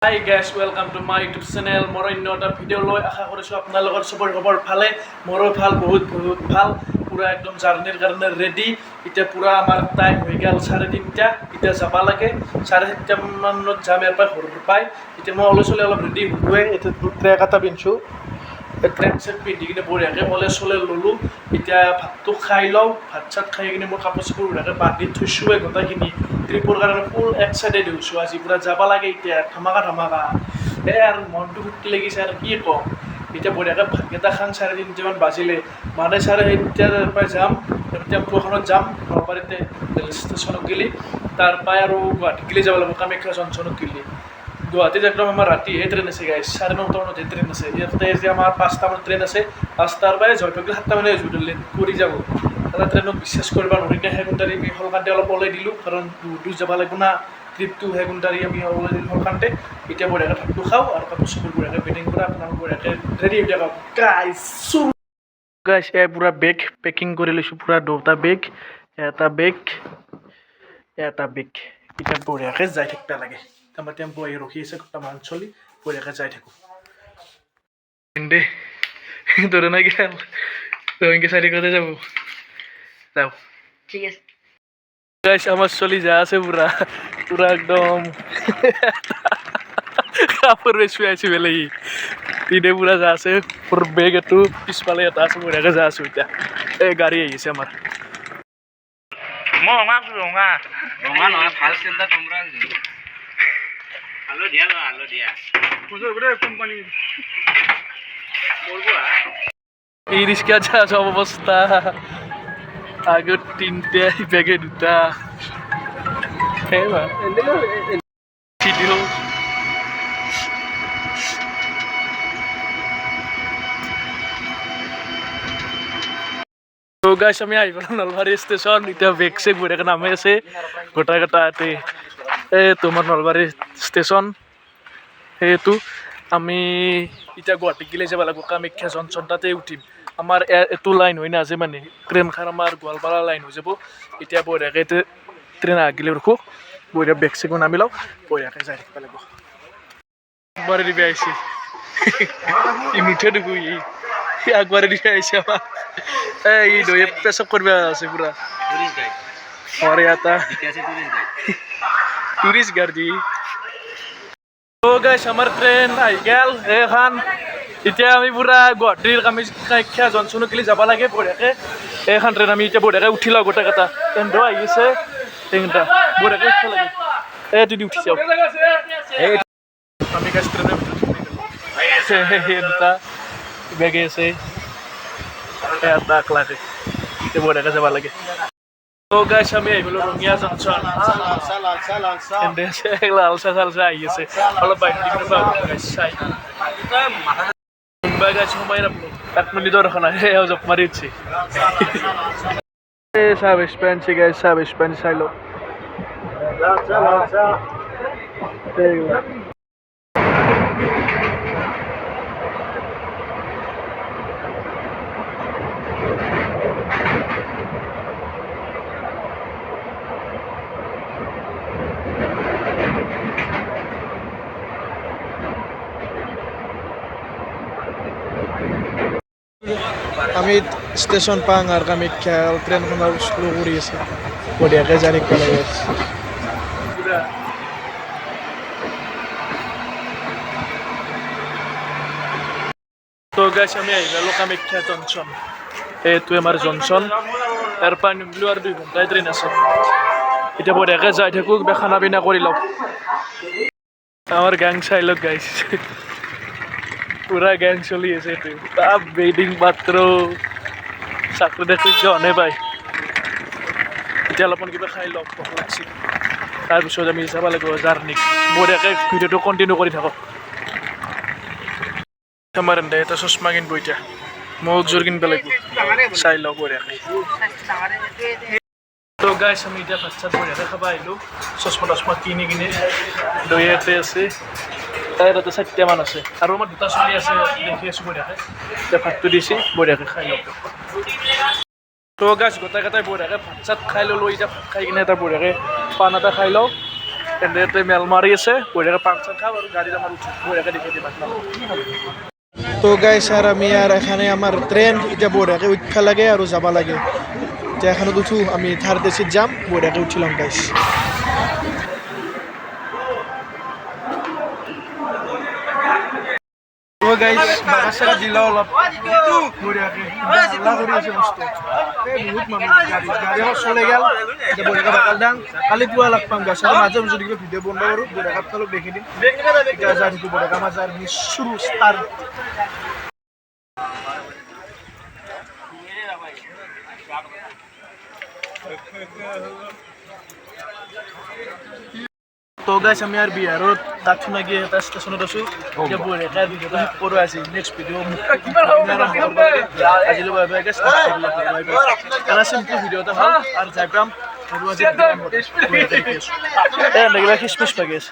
Hi guys, welcome to my YouTube channel. More another video loi আশা কৰিছো আপোনালোকৰ সবৰ খবৰ ভালে মোৰো ভাল বহুত ভাল পুৰা একদম জাৰ্নিৰ কাৰণে ৰেডি এতিয়া পুৰা আমাৰ টাইম হৈ গেল 3:30 এতিয়া যাব লাগে 3:30 মানত যাম এৰ পৰা ঘৰ পাই এতিয়া মই অলপ ৰেডি হৈ এতিয়া ট্ৰেক এটা পিনছো ট্ৰেক সেট পিন্ধি কিনে বঢ়িয়াকৈ কলেজ ল'লোঁ এতিয়া ভাতটো খাই লওঁ ভাত চাত খাই কিনে মই কাপোৰ চাপোৰ বঢ়িয়াকৈ বান্ধি থৈছোঁ গোটেইখিনি ট্ৰিপৰ কাৰণে ফুল এক্সাইটেড হৈছোঁ আজি পুৰা যাব লাগে এতিয়া ধমাকা আৰু মনটো ফূৰ্তি লাগিছে আৰু কি কওঁ এতিয়া বঢ়িয়াকৈ ভাতকেইটা খাং 3:30 মান বাজিলে মানে 3:30 পৰা যাম টেম্পু এখনত যাম নলবাৰীতে ৰেল ষ্টেচনত গেলি তাৰ পৰাই আৰু গুৱাহাটীত গেলি যাব লাগিব কামাখ্যা জংচনত গেলি গুৱাহাটীত একদম আমাৰ ৰাতিহে ট্ৰেইন আছে গাইছ 9:30 মানতহে ট্ৰেইন আছে ইয়াতে যে আমাৰ 5টা মানত ট্ৰেইন আছে 5টাৰ পৰাই জয়পুৰ 7টা মানে কৰি যাব এটা ট্ৰেইনত বিশ্বাস কৰিব নোৱাৰি নে হেগুণ্টাৰী আমি সলকান্তে অলপ ওলাই দিলোঁ কাৰণ দূৰ যাব লাগিব না ট্ৰিপটো হেগুণ্টাৰী আমি ওলাই দিলোঁ সলকান্তে এতিয়া বঢ়িয়াকৈ ভাতটো খাওঁ আৰু কাপোৰ চাপোৰ বঢ়িয়াকৈ পেকিং কৰা আপোনালোক বঢ়িয়াকৈ ৰেডি হৈ থাকক গাইছ পুৰা বেগ পেকিং কৰি লৈছোঁ পুৰা দুটা বেগ এটা বেগ এতিয়া বঢ়িয়াকৈ যাই থাকিব লাগে আমাৰ টেম্পু আহি ৰখি আছে গোটামান চলি বঢ়িয়াকৈ যাই থাকোঁ দে ধরে না গেল রোহিঙ্গা সাইডে কোথায় যাবো যাও ঠিক আছে গাইস আমার চলি যা আছে পুরা পুরা একদম কাপড় বেশি আছে বেলে তিনে পুরা যা আছে পুরো বেগ একটু পিছফালে এটা আছে বঢ়িয়াকৈ যা আছো এতিয়া এই গাড়ী আহিছে আমাৰ মই ৰঙা নহয় ভাল চিন্তা তোমরা আলো দিয়া কোম্পানি এই রিস্কা যা সব অবস্থা আগে 3টে ব্যাগে 2টা ভিডিও তো গাইছ আমি আহি পেলাম নলবাৰী ষ্টেচন এতিয়া বেগ চেগ বঢ়িয়াকৈ নামি আছে গোটা ইয়াতে এই তোমাৰ নলবাৰী ষ্টেচন সেইটো আমি এতিয়া গুৱাহাটীত গেলে যাব লাগিব কামাখ্যা জংচন তাতে উঠিম আমাৰ এইটো লাইন হৈ নাযায় মানে ট্ৰেইনখন আমাৰ গোৱালপাৰা লাইন হৈ যাব এতিয়া বঢ়িয়াকৈ ট্ৰেইন আহিলে ৰখোঁ বঢ়িয়া বেগ চেগো নামি লওঁ বঢ়িয়াকৈ যাই থাকিব লাগিব আগবাঢ়ি দিবি আহিছে নুঠে দেখো ই আগবাঢ়ি দিবি আহিছে আমাৰ এই দৈ পেচক কৰিব আছে পুৰা আৰু এটা টুৰিষ্ট গাড়ী তো গাইছ আমাৰ ট্ৰেইন আহি গেল এইখন এতিয়া আমি পুৰা গুৱাহাটীৰ কামাখ্যা জংচনত গেলি যাব লাগে বঢ়িয়াকৈ এইখন ট্ৰেইন আমি এতিয়া বঢ়িয়াকৈ উঠি লওঁ গোটেইকেইটা ট্ৰেইনটো আহি আছে ট্ৰেইনটা বঢ়িয়াকৈ উঠিব লাগে এই তুদি উঠি যাওঁ আমি গাইছ ট্ৰেইনৰ ভিতৰত দুটা বেগে আছে এটা লাগে এতিয়া বঢ়িয়াকৈ যাব লাগে তো গাইছ আমি আহি গ'লোঁ ৰঙিয়া জংচন লালচা চালচা আহি আছে অলপ বাহিৰ দি কিনে চাই মুম্বাই গাইছ সোমাই নাপালোঁ 1 মিনিটৰ দেখা নাই সেয়াও জপ মাৰি উঠছে চাহ বেচপেঞ্চি গাইছ চাহ বেচপেঞ্চি চাই লওঁ আমি ষ্টেচন পাং আৰু কামাখ্যা ট্ৰেইনখনৰ শ্ল' কৰি আছে বঢ়িয়াকৈ যাই থাকিব লাগে তো গাইছ আমি আহি গ'লোঁ কামাখ্যা জংচন এইটো আমাৰ জংচন ইয়াৰ পৰা নিমলো আৰু 2 ঘণ্টাই ট্ৰেইন আছে এতিয়া বঢ়িয়াকৈ যাই থাকোঁ কিবা খানা পিনা কৰি লওঁ আমাৰ গেং চাই লওক গাইছ পুৰা গেং চলি আছে এইটো তাপ বেডিং মাত্ৰ চাকৰি দেখি জনে পাই এতিয়া অলপমান কিবা খাই লওক ভোক লাগছে তাৰপিছত আমি যাব লাগিব জাৰ্ণিক বঢ়িয়াকৈ ভিডিঅ'টো কণ্টিনিউ কৰি থাকক আমাৰ এনে এটা চশমা কিনিব এতিয়া মোক জোৰ কিনিব লাগিব চাই লওক বঢ়িয়াকৈ তো গাইছ আমি এতিয়া ভাত চাত বঢ়িয়াকৈ খাব আহিলোঁ চশমা কিনি দৈ ইয়াতে আছে তাতে 4টা মান আছে আৰু আমাৰ 2টা চলি আছে দেখি আছোঁ বঢ়িয়াকৈ এতিয়া ভাতটো দিছে বঢ়িয়াকৈ খাই লওক তো গাইছ গোটেইকেইটাই বঢ়িয়াকৈ ভাত চাত খাই ল'লোঁ এতিয়া ভাত খাই কিনে এটা বঢ়িয়াকৈ পাণ এটা খাই লওঁ এনেতে মেল মাৰি আছে বঢ়িয়াকৈ পান চান খাম আৰু গাড়ীত আমাৰ উঠো বঢ়িয়াকৈ দেখি দিম তো গাইছ আৰ আমি আৰ এখানে আমাৰ ট্ৰেন এটা বঢ়িয়াকৈ উঠা লাগে আৰু যাব লাগে এতিয়া এখানত উঠো আমি থাৰ্ড এসিত যাম বঢ়িয়াকৈ উঠিলাম গাইছ তো গাইছ বাগাছাৰা দিলা অলপ বঢ়িয়াকৈ হাল্লা কৰি আছে মস্ত বহুত মানুহ গাড়ী চলে গেল এতিয়া বঢ়িয়াকৈ বাগাল দাং কালি পুৱা লগ পাম গাইছ আৰু মাজে মাজে কিবা ভিডিঅ' বন্ধ কৰোঁ বঢ়িয়াকৈ আপোনালোক দেখি দিম এতিয়া যাই থাকোঁ বঢ়িয়াকৈ আমাৰ যাৰ শুৰু ষ্টাৰ্ট তো গাইছ আমি আর বিহারত দাক্ষিণা গিয়ে এটা স্টেশনত আছো এতিয়া বঢ়িয়াকৈ ভিডিঅ'টো শেষ কৰোঁ আজি নেক্সট ভিডিঅ' আজিলৈ বাই বাই গাইছ এটা চিম্পল ভিডিঅ' এটা হ'ল আৰু যাই পাম আৰু আজি এনেকৈ খিচমিচ পাই গেছ